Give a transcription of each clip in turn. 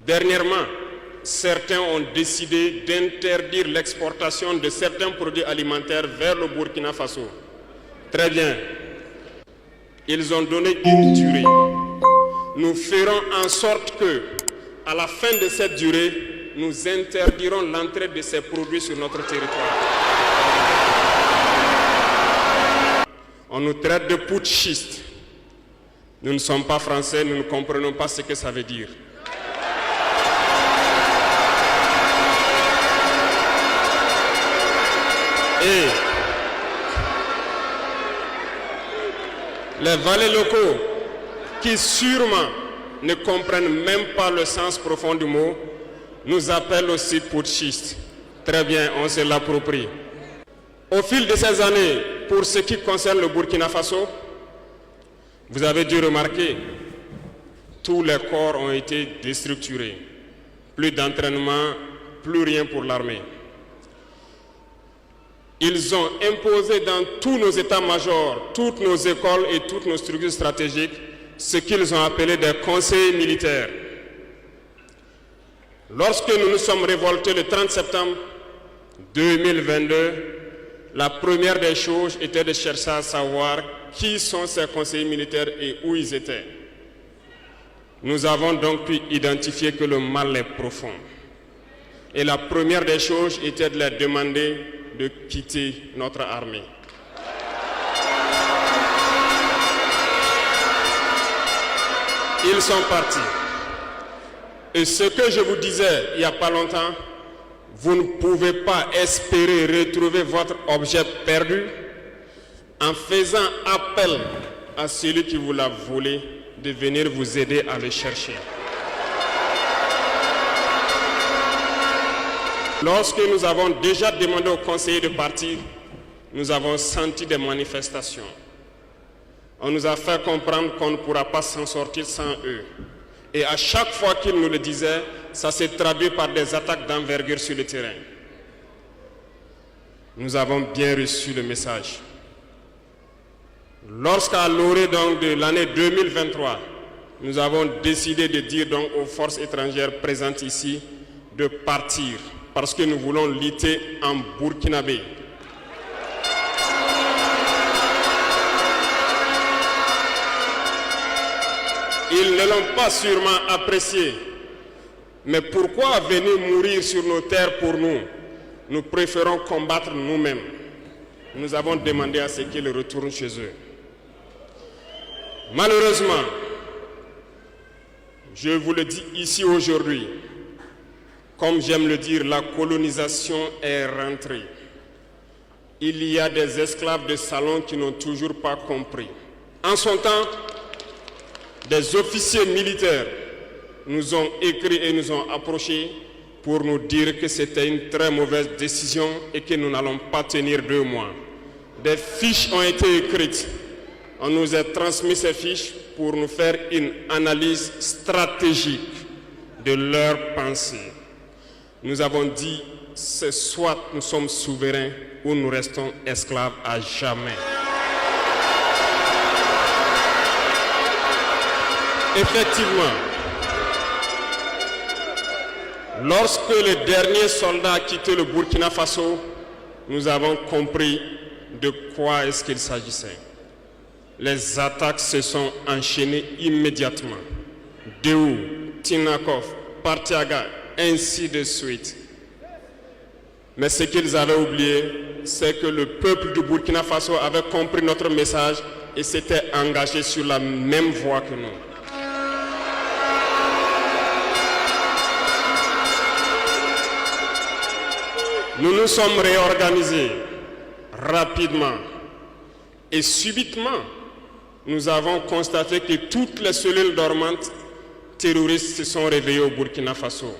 Dernièrement, certains ont décidé d'interdire l'exportation de certains produits alimentaires vers le Burkina Faso. Très bien. Ils ont donné une durée. Nous ferons en sorte que, à la fin de cette durée, nous interdirons l'entrée de ces produits sur notre territoire. On nous traite de putschistes. Nous ne sommes pas français, nous ne comprenons pas ce que ça veut dire. Et les valets locaux, qui sûrement ne comprennent même pas le sens profond du mot, nous appellent aussi putschistes. Très bien, on se l'approprie. Au fil de ces années, pour ce qui concerne le Burkina Faso, vous avez dû remarquer, tous les corps ont été déstructurés. Plus d'entraînement, plus rien pour l'armée. Ils ont imposé dans tous nos états-majors, toutes nos écoles et toutes nos structures stratégiques ce qu'ils ont appelé des conseillers militaires. Lorsque nous nous sommes révoltés le 30 septembre 2022, la première des choses était de chercher à savoir qui sont ces conseillers militaires et où ils étaient. Nous avons donc pu identifier que le mal est profond. Et la première des choses était de leur demander de quitter notre armée. Ils sont partis. Et ce que je vous disais il n'y a pas longtemps, vous ne pouvez pas espérer retrouver votre objet perdu en faisant appel à celui qui vous l'a volé de venir vous aider à le chercher. Lorsque nous avons déjà demandé aux conseillers de partir, nous avons senti des manifestations. On nous a fait comprendre qu'on ne pourra pas s'en sortir sans eux. Et à chaque fois qu'ils nous le disaient, ça s'est traduit par des attaques d'envergure sur le terrain. Nous avons bien reçu le message. Lorsqu'à l'orée donc de l'année 2023, nous avons décidé de dire donc aux forces étrangères présentes ici de partir parce que nous voulons lutter en burkinabé. Ils ne l'ont pas sûrement apprécié. Mais pourquoi venir mourir sur nos terres pour nous? Nous préférons combattre nous-mêmes. Nous avons demandé à ce qu'ils retournent chez eux. Malheureusement, je vous le dis ici aujourd'hui, comme j'aime le dire, la colonisation est rentrée. Il y a des esclaves de salon qui n'ont toujours pas compris. En son temps, des officiers militaires nous ont écrit et nous ont approchés pour nous dire que c'était une très mauvaise décision et que nous n'allons pas tenir 2 mois. Des fiches ont été écrites. On nous a transmis ces fiches pour nous faire une analyse stratégique de leurs pensées. Nous avons dit, c'est soit nous sommes souverains ou nous restons esclaves à jamais. Effectivement, lorsque le dernier soldat a quitté le Burkina Faso, nous avons compris de quoi est-ce qu'il s'agissait. Les attaques se sont enchaînées immédiatement. Déou, Tinakov, Partiaga, ainsi de suite. Mais ce qu'ils avaient oublié, c'est que le peuple du Burkina Faso avait compris notre message et s'était engagé sur la même voie que nous. Nous nous sommes réorganisés rapidement et subitement, nous avons constaté que toutes les cellules dormantes terroristes se sont réveillées au Burkina Faso.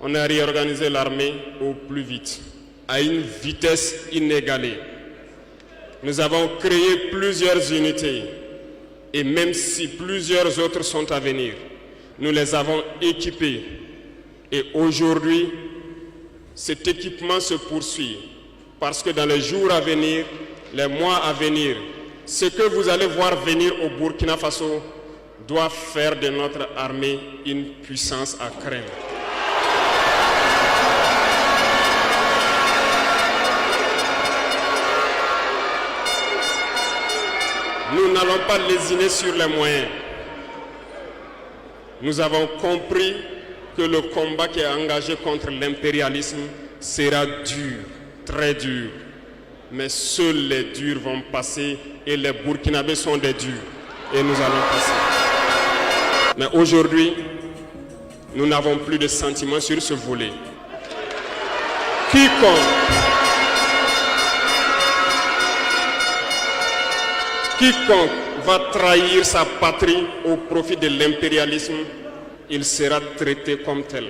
On a réorganisé l'armée au plus vite, à une vitesse inégalée. Nous avons créé plusieurs unités et même si plusieurs autres sont à venir, nous les avons équipées. Et aujourd'hui, cet équipement se poursuit parce que dans les jours à venir, les mois à venir, ce que vous allez voir venir au Burkina Faso doit faire de notre armée une puissance à craindre. Nous n'allons pas lésiner sur les moyens. Nous avons compris que le combat qui est engagé contre l'impérialisme sera dur, très dur. Mais seuls les durs vont passer et les Burkinabés sont des durs. Et nous allons passer. Mais aujourd'hui, nous n'avons plus de sentiments sur ce volet. Quiconque va trahir sa patrie au profit de l'impérialisme, il sera traité comme tel.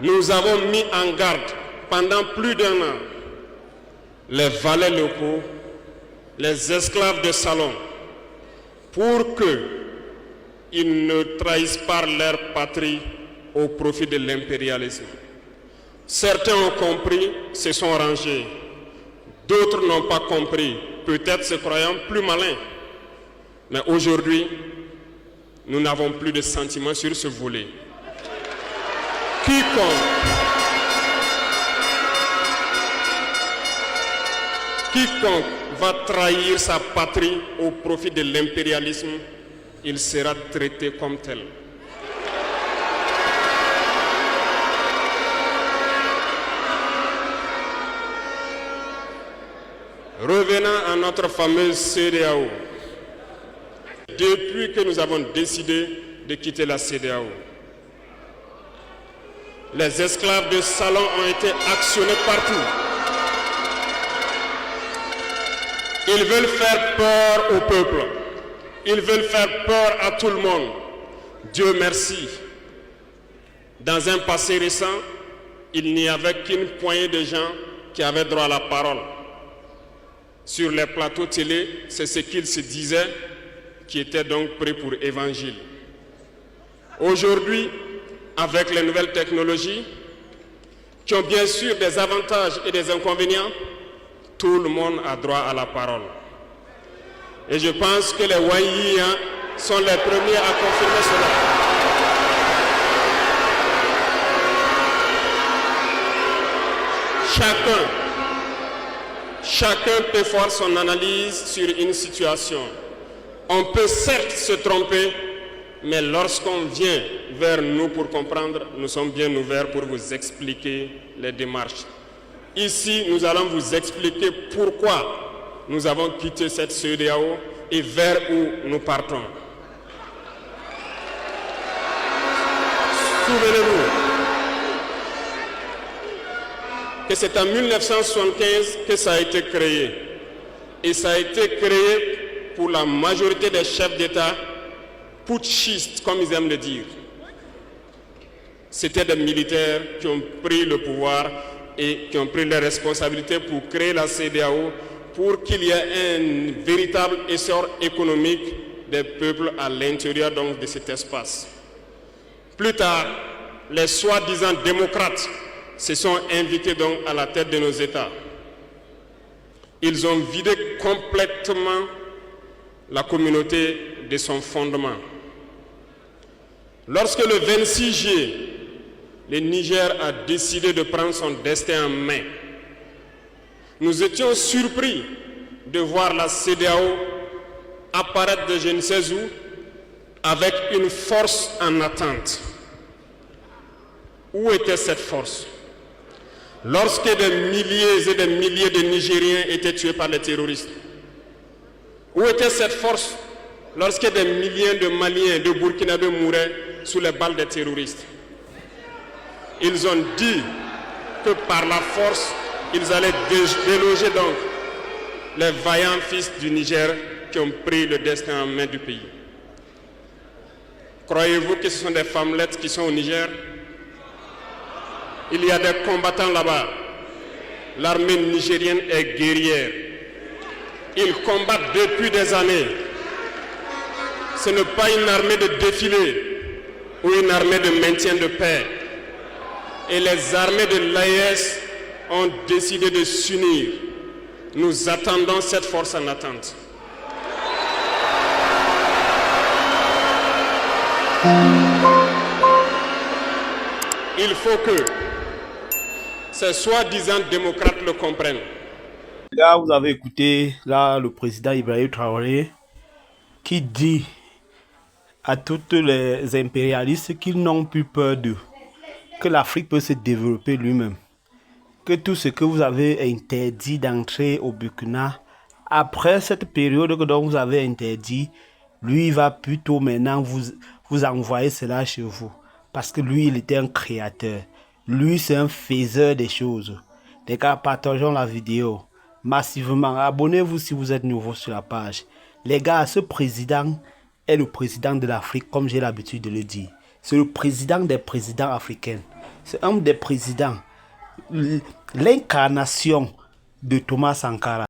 Nous avons mis en garde pendant plus d'1 an les valets locaux, les esclaves de salon, pour qu'ils ne trahissent pas leur patrie au profit de l'impérialisme. Certains ont compris, se sont rangés. D'autres n'ont pas compris, peut-être se croyant plus malins. Mais aujourd'hui, nous n'avons plus de sentiments sur ce volet. Quiconque va trahir sa patrie au profit de l'impérialisme, il sera traité comme tel. Revenons à notre fameuse CEDEAO. Depuis que nous avons décidé de quitter la CEDEAO, les esclaves de salon ont été actionnés partout. Ils veulent faire peur au peuple. Ils veulent faire peur à tout le monde. Dieu merci. Dans un passé récent, il n'y avait qu'une poignée de gens qui avaient droit à la parole. Sur les plateaux télé, c'est ce qu'ils se disaient, qui étaient donc prêts pour l'évangile. Aujourd'hui, avec les nouvelles technologies, qui ont bien sûr des avantages et des inconvénients, tout le monde a droit à la parole. Et je pense que les Wanyis sont les premiers à confirmer cela. Chacun peut faire son analyse sur une situation. On peut certes se tromper, mais lorsqu'on vient vers nous pour comprendre, nous sommes bien ouverts pour vous expliquer les démarches. Ici, nous allons vous expliquer pourquoi nous avons quitté cette CEDEAO et vers où nous partons. Souvenez-vous que c'est en 1975 que ça a été créé. Et ça a été créé pour la majorité des chefs d'État putschistes, comme ils aiment le dire. C'était des militaires qui ont pris le pouvoir et qui ont pris les responsabilités pour créer la CEDEAO, pour qu'il y ait un véritable essor économique des peuples à l'intérieur donc de cet espace. Plus tard, les soi-disant démocrates se sont invités donc à la tête de nos États. Ils ont vidé complètement la communauté de son fondement. Lorsque le 26 juillet, le Niger a décidé de prendre son destin en main, nous étions surpris de voir la CEDEAO apparaître de je ne sais où avec une force en attente. Où était cette force? Lorsque des milliers et des milliers de Nigériens étaient tués par les terroristes, où était cette force lorsque des milliers de Maliens, de Burkinabés mouraient sous les balles des terroristes? Ils ont dit que par la force, ils allaient déloger donc les vaillants fils du Niger qui ont pris le destin en main du pays. Croyez-vous que ce sont des femmelettes qui sont au Niger? Il y a des combattants là-bas. L'armée nigérienne est guerrière. Ils combattent depuis des années. Ce n'est pas une armée de défilé ou une armée de maintien de paix. Et les armées de l'AES ont décidé de s'unir Nous attendons cette force en attente. Il faut que ces soi-disant démocrates le comprennent. Là, vous avez écouté le président Ibrahim Traoré qui dit à toutes les impérialistes qu'ils n'ont plus peur d'eux, que l'Afrique peut se développer lui-même, que tout ce que vous avez interdit d'entrer au Burkina, après cette période dont vous avez interdit, lui va plutôt maintenant vous envoyer cela chez vous, parce que lui, il était un créateur. Lui, c'est un faiseur des choses. Les gars, partageons la vidéo massivement. Abonnez-vous si vous êtes nouveau sur la page. Les gars, ce président est le président de l'Afrique, comme j'ai l'habitude de le dire. C'est le président des présidents africains. C'est un des présidents, l'incarnation de Thomas Sankara.